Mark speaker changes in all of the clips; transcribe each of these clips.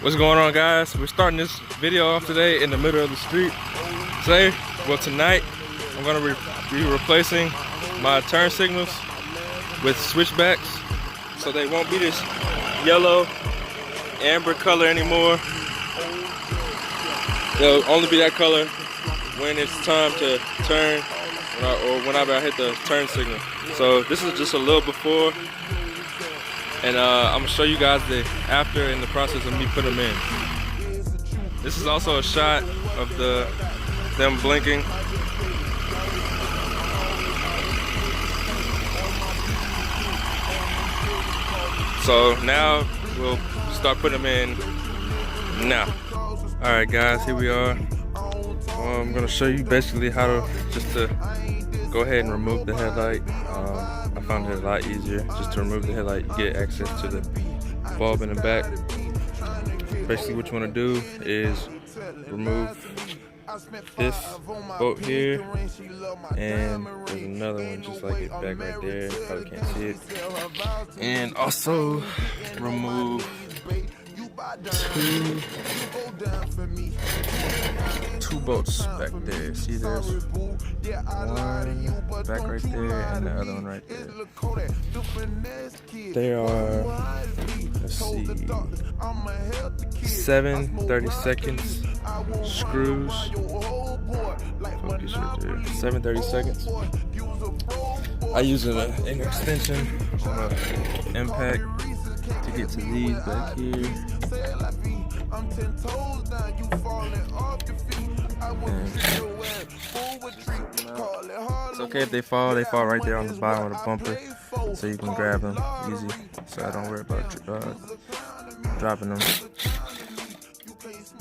Speaker 1: What's going on, guys? We're starting this video off today in the middle of the street. Tonight, I'm gonna be replacing my turn signals with switchbacks, so they won't be this yellow, amber color anymore. They'll only be that color when it's time to turn, or whenever I hit the turn signal. So this is just a little before, and I'm gonna show you guys the after in the process of me putting them in. This is also a shot of them blinking. So now we'll start putting them in now. All right, guys, here we are. I'm gonna show you basically how to go ahead and remove the headlight. I found it a lot easier just to remove the headlight. You get access to the bulb in the back. Basically what you want to do is remove this bolt here, and there's another one just like it back right there. You probably can't see it. And also remove two bolts back there. See, there's one back right there and the other one right there. They are, let's see, 7 30-second screws. Focus right there. 7 30-seconds. I use an extension on an impact to get to these back here. It's okay if they fall right there on the bottom of the bumper, so you can grab them easy, so I don't worry about dropping them.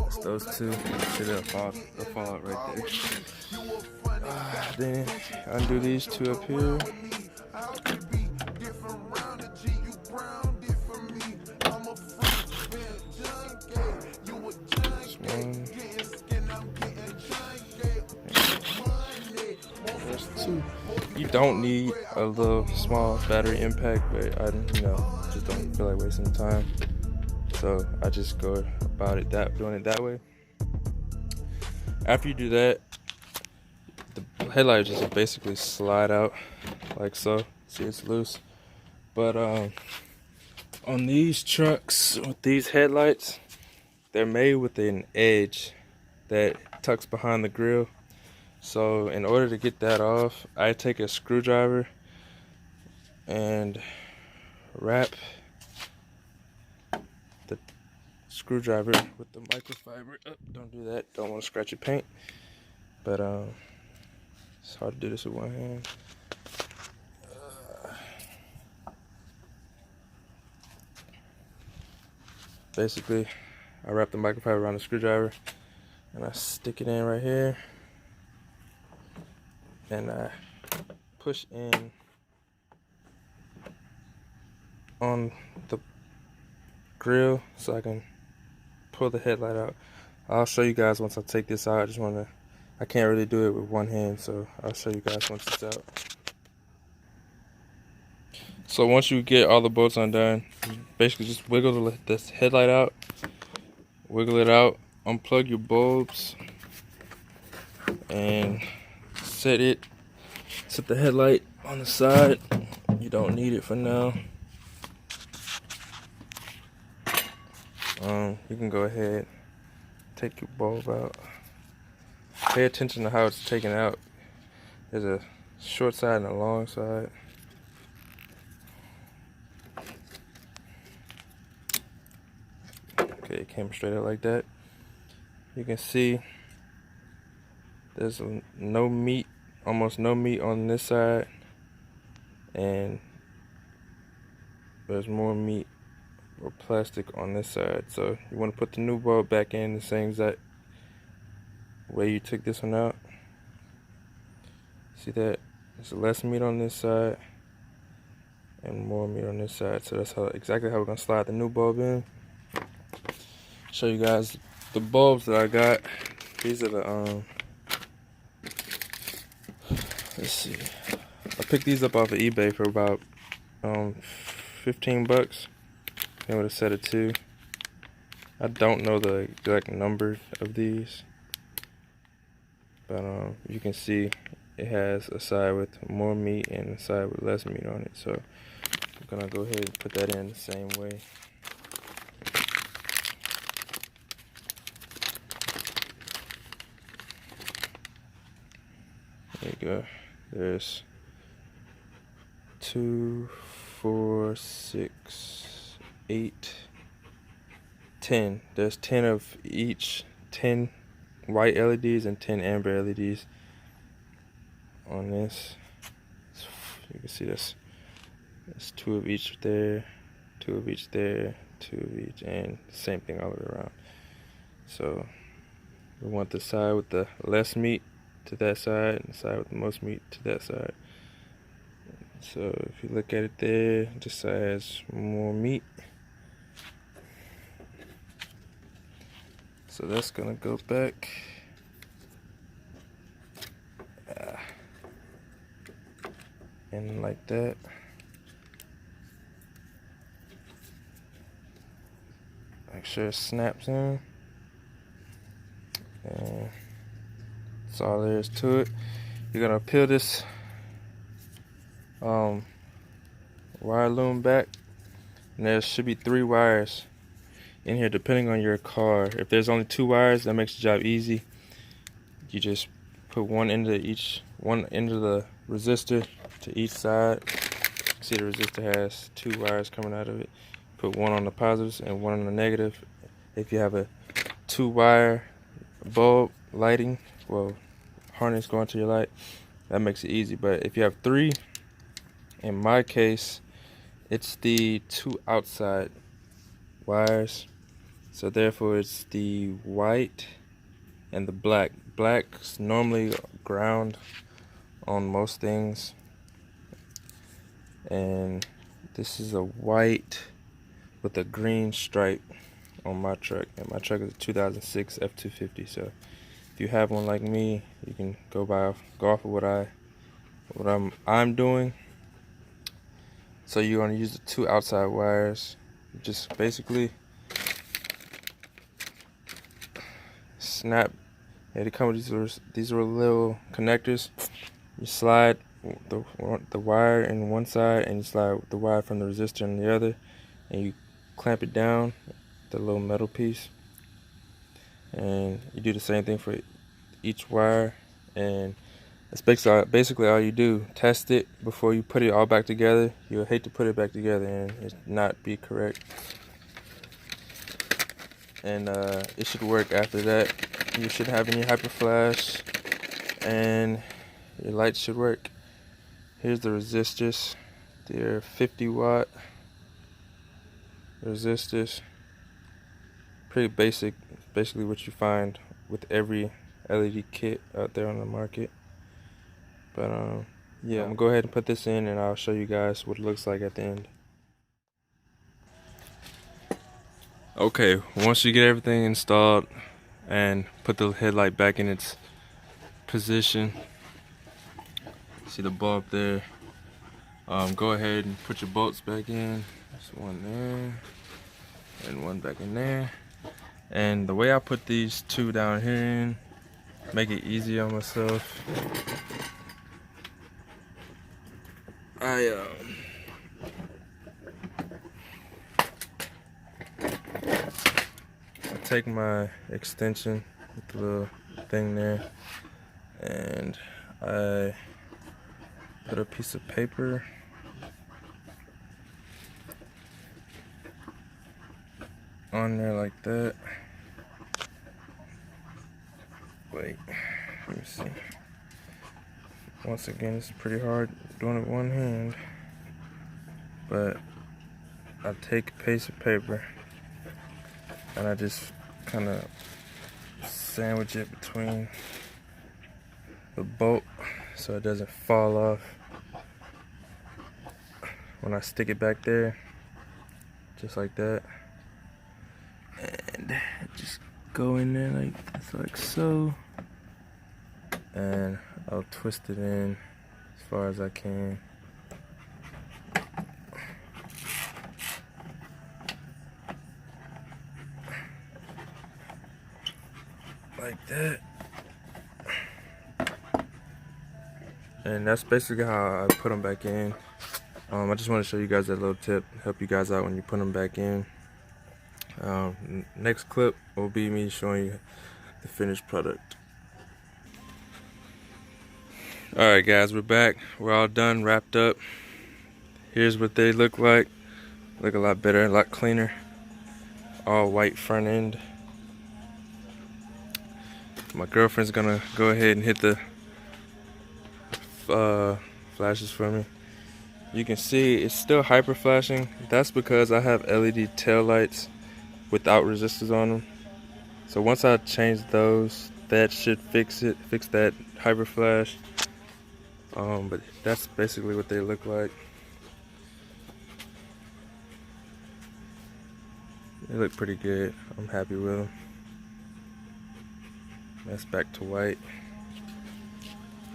Speaker 1: It's those two, so they'll fall out right there. Then undo these two up here. You don't need a little small battery impact, but I just don't feel like wasting time, so I just go about it doing it that way. After you do that, the headlight just basically slide out like so. See, it's loose, but on these trucks with these headlights, they're made with an edge that tucks behind the grill. So in order to get that off, I take a screwdriver and wrap the screwdriver with the microfiber. Oh, don't do that, don't want to scratch your paint. But it's hard to do this with one hand. Basically, I wrap the microfiber around the screwdriver and I stick it in right here. And I push in on the grill so I can pull the headlight out. I'll show you guys once I take this out. I can't really do it with one hand, so I'll show you guys once it's out. So once you get all the bolts undone, you basically just wiggle this headlight out, wiggle it out, unplug your bulbs, and set the headlight on the side. You don't need it for now. You can go ahead, take your bulb out. Pay attention to how it's taken out. There's a short side and a long side. Okay, it came straight out like that. You can see there's no meat, almost no meat on this side, and there's more meat or plastic on this side. So you want to put the new bulb back in the same exact way you took this one out. See that? There's less meat on this side and more meat on this side. So that's exactly how we're gonna slide the new bulb in. Show you guys the bulbs that I got. These are the let's see, I picked these up off of eBay for about 15 bucks. Came with a set of 2. I don't know the exact number of these, but you can see it has a side with more meat and a side with less meat on it. So I'm gonna go ahead and put that in the same way. There you go. There's 2, 4, 6, 8, 10. There's 10 of each. 10 white LEDs and 10 amber LEDs on this. You can see this. There's 2 of each there, 2 of each there, 2 of each, and same thing all the way around. So we want the side with the less meat to that side and the side with the most meat to that side. So if you look at it there, this side has more meat. So that's gonna go back. And like that. Make sure it snaps in. And that's all there is to it. You're gonna peel this wire loom back, and there should be 3 wires in here depending on your car. If there's only 2 wires, that makes the job easy. You just put one end of the resistor to each side. See, the resistor has 2 wires coming out of it. Put one on the positives and one on the negative. If you have a 2-wire bulb lighting, well, harness going to your light, that makes it easy. But if you have 3, in my case, it's the 2 outside wires. So therefore it's the white and the black. Black's normally ground on most things. And this is a white with a green stripe on my truck. And my truck is a 2006 F250. So if you have one like me, you can go off of what I'm doing. So you're going to use the 2 outside wires. Just basically snap. Yeah, they come with these are little connectors. You slide the wire in one side, and you slide the wire from the resistor in the other, and you clamp it down, the little metal piece. And you do the same thing for each wire, and that's basically all you do. Test it before you put it all back together. You'll hate to put it back together and it not be correct. And it should work after that. You should have in your hyper flash, and your lights should work. Here's the resistors. They're 50-watt resistors. Pretty basic, basically what you find with every LED kit out there on the market. But yeah, I'm gonna go ahead and put this in, and I'll show you guys what it looks like at the end. Okay, once you get everything installed and put the headlight back in its position, see the bulb there, go ahead and put your bolts back in. There's one there and one back in there. And the way I put these 2 down here in, make it easy on myself, I take my extension with the little thing there, and I put a piece of paper on there like that. Wait, let me see. Once again, it's pretty hard doing it with one hand, but I take a piece of paper and I just kind of sandwich it between the bolt so it doesn't fall off when I stick it back there, just like that. And just go in there like so, and I'll twist it in as far as I can. like that. And that's basically how I put them back in. I just want to show you guys that little tip, help you guys out when you put them back in. Next clip will be me showing you the finished product. Alright guys, we're back. We're all done, wrapped up. Here's what they look like. Look a lot better, a lot cleaner. All white front end. My girlfriend's gonna go ahead and hit the flashes for me. You can see it's still hyper flashing. That's because I have LED tail lights without resistors on them. So once I change those, that should fix that hyper flash. But that's basically what they look like. They look pretty good. I'm happy with them. That's back to white.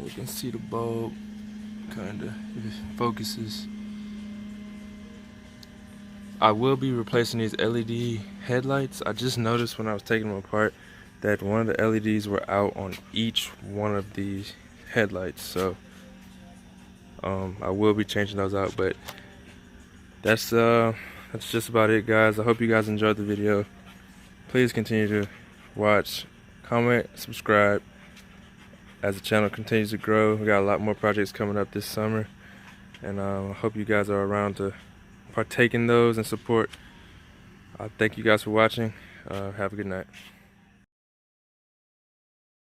Speaker 1: You can see the bulb, kinda, if it focuses. I will be replacing these LED headlights. I just noticed when I was taking them apart that one of the LEDs were out on each one of these headlights. So I will be changing those out, but that's just about it, guys. I hope you guys enjoyed the video. Please continue to watch, comment, subscribe as the channel continues to grow. We got a lot more projects coming up this summer, and I hope you guys are around to partake in those and support. Thank you guys for watching. Have a good night.